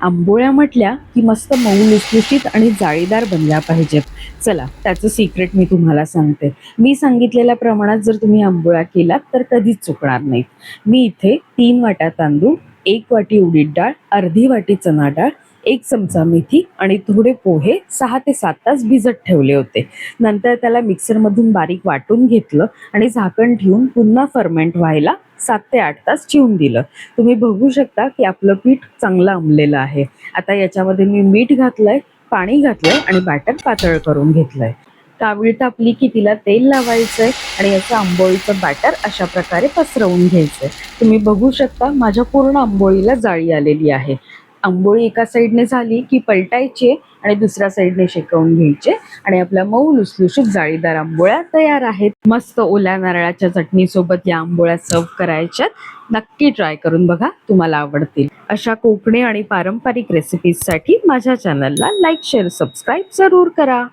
आंबोळ्या म्हटल्या की मस्त मऊ लुसलुशीत आणि जाळीदार बनल्या पाहिजेत. चला त्याचं सिक्रेट मी तुम्हाला सांगते. मी सांगितलेल्या प्रमाणात जर तुम्ही आंबोळ्या केलात तर कधीच चुकणार नाहीत. मी इथे 3 वाट्या तांदूळ, 1 वाटी उडीद डाळ, अर्धी वाटी चणा डाळ, 1 चमचा मेथी आणि थोडे पोहे 6 ते 7 तास भिजत ठेवले होते. नंतर त्याला मिक्सरमधून बारीक वाटून घेतलं आणि झाकण ठेवून पुन्हा फर्मेंट व्हायला 7 ते 8 तास ठेवून दिलं. तुम्ही बघू शकता की आपलं पीठ चांगलं आंबलेलं आहे. आता याच्यामध्ये मी मीठ घातलंय, पाणी घातलंय आणि बॅटर पातळ करून घेतलंय. कावीळ तापली की तिला तेल लावायचंय आणि याचं आंबोळीचं बॅटर अशा प्रकारे पसरवून घ्यायचंय. तुम्ही बघू शकता माझ्या पूर्ण आंबोळीला जाळी आलेली आहे. आंबोळी एका साईडने झाली की पलटायची आणि दुसऱ्या साईडने शेकवून घ्यायचे आणि आपल्या मऊ लुसलुशीत जाळीदार आंबोळ्या तयार आहेत. मस्त ओल्या नारळाच्या चटणीसोबत या आंबोळ्या सर्व करायच्यात. नक्की ट्राय करून बघा, तुम्हाला आवडतील. अशा कोकणी आणि पारंपरिक रेसिपीजसाठी माझ्या चॅनलला लाईक, शेअर, सबस्क्राईब जरूर करा.